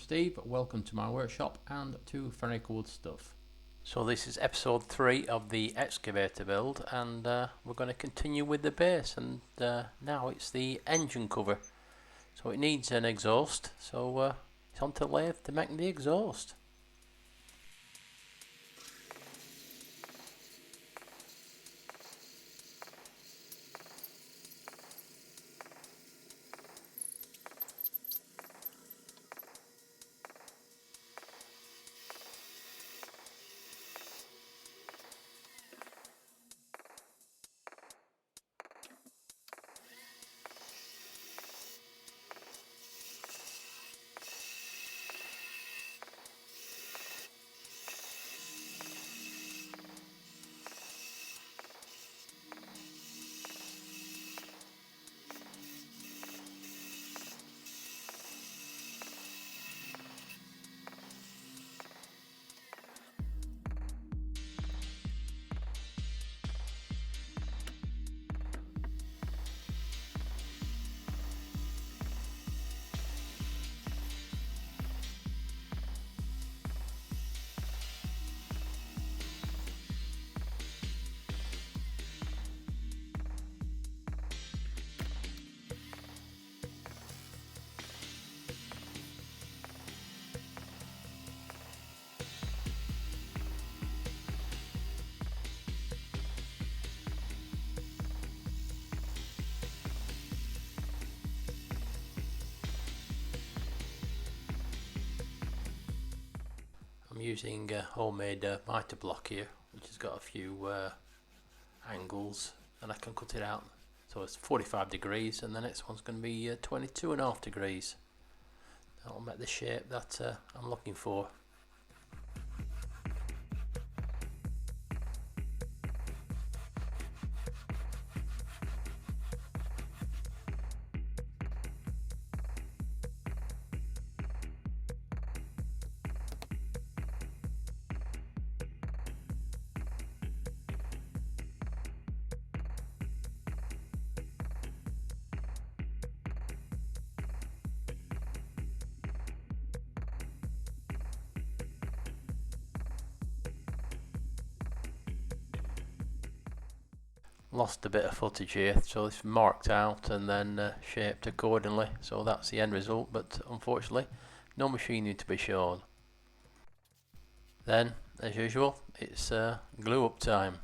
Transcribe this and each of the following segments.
Steve, welcome to my workshop and to Fenric Wood Stuff. So this is episode 3 of the excavator build, and we're going to continue with the base, and now it's the engine cover. So it needs an exhaust, so it's on to lathe to make the exhaust. I'm using a homemade mitre block here, which has got a few angles, and I can cut it out. So it's 45 degrees, and the next one's going to be 22.5 degrees. That'll make the shape that I'm looking for. Lost a bit of footage here, so it's marked out and then shaped accordingly, so that's the end result, but unfortunately no machining to be shown. Then, as usual, it's glue up time.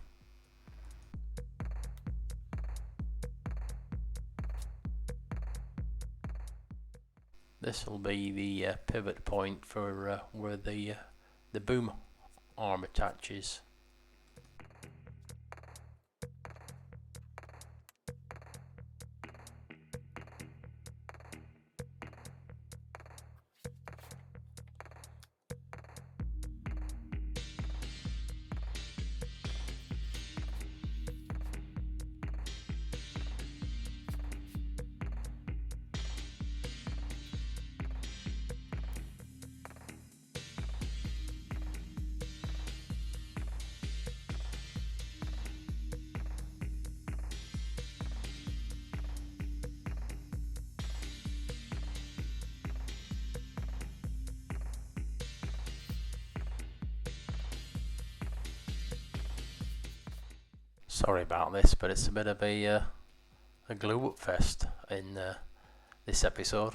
This will be the pivot point for where the boom arm attaches. Sorry about this, but it's a bit of a glue up fest in this episode.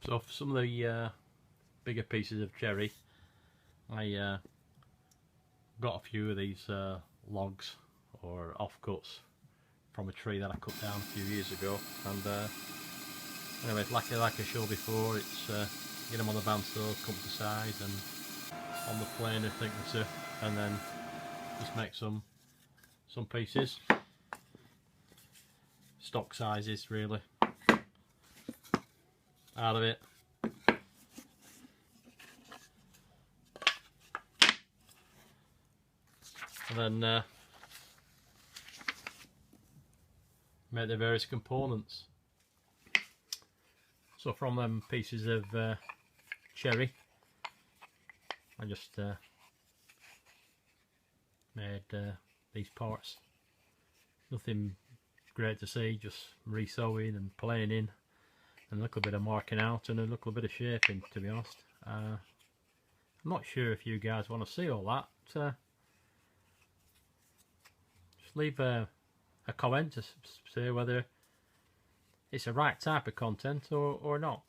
So for some of the bigger pieces of cherry, I got a few of these logs or offcuts from a tree that I cut down a few years ago, and anyway, like I showed before, it's get them on the bandsaw, come to size, and on the planer thicknesser, and then just make some pieces, stock sizes really, out of it. And then make the various components. So from them pieces of cherry, I just made these parts. Nothing great to see, just re-sewing and planing and a little bit of marking out and a little bit of shaping, to be honest. I'm not sure if you guys want to see all that. Just leave a comment to say whether it's the right type of content or not.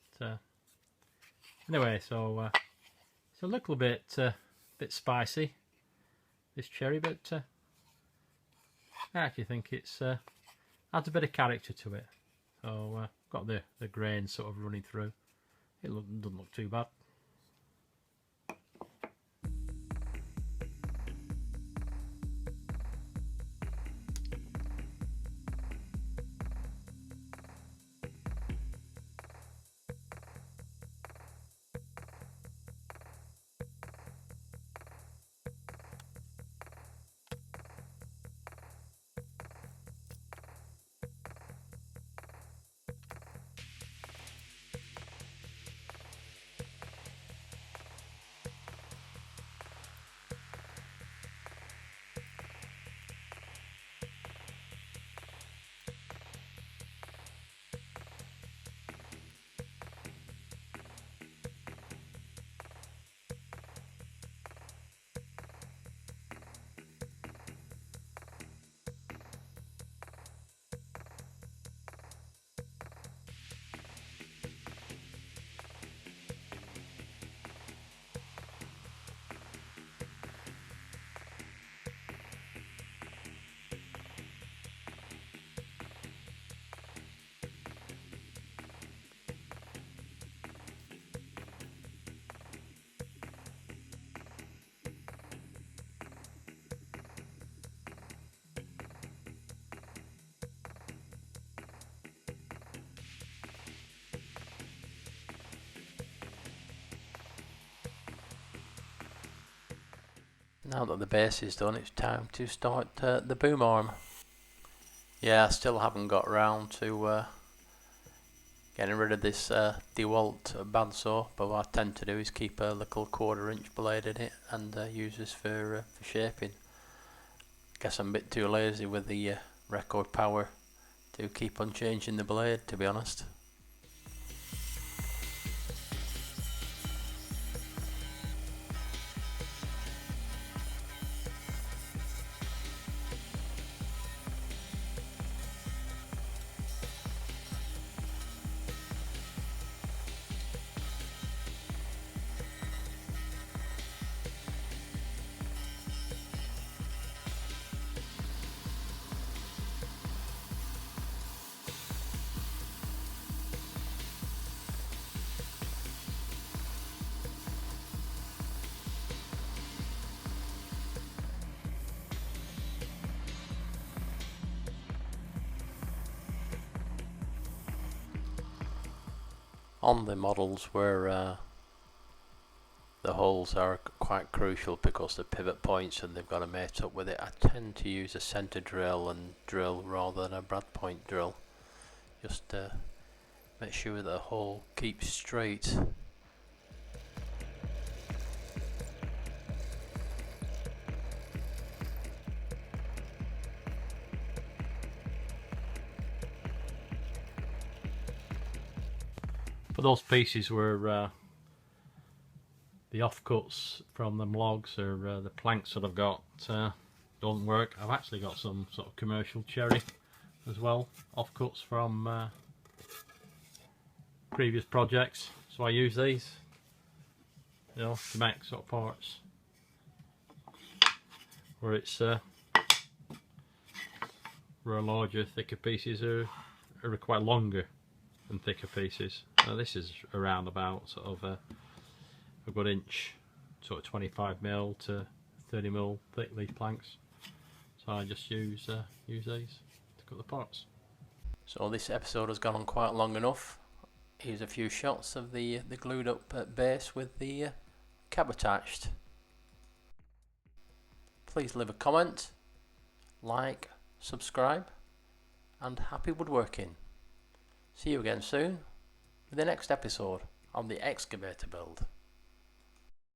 Anyway, so it's a little bit spicy, this cherry, but I actually think it's adds a bit of character to it. So got the grain sort of running through. It doesn't look too bad. Now that the base is done, it's time to start the boom arm. Yeah, I still haven't got around to getting rid of this DeWalt bandsaw, but what I tend to do is keep a little 1/4 inch blade in it and use this for shaping. Guess I'm a bit too lazy with the record power to keep on changing the blade, to be honest. On the models where the holes are quite crucial because the pivot points and they've got to mate up with it, I tend to use a centre drill and drill rather than a brad point drill, just to make sure the hole keeps straight. For those pieces where the offcuts from them logs or the planks that I've got don't work, I've actually got some sort of commercial cherry as well, offcuts from previous projects, So I use these, you know, to make sort of parts where it's where larger, thicker pieces are require longer than thicker pieces. Now this is around about sort of a good inch, sort of 25mm to 30mm thick, these planks. So I just use these to cut the parts. So this episode has gone on quite long enough. Here's a few shots of the glued up base with the cab attached. Please leave a comment, like, subscribe, and happy woodworking. See you again soon with the next episode of the excavator build.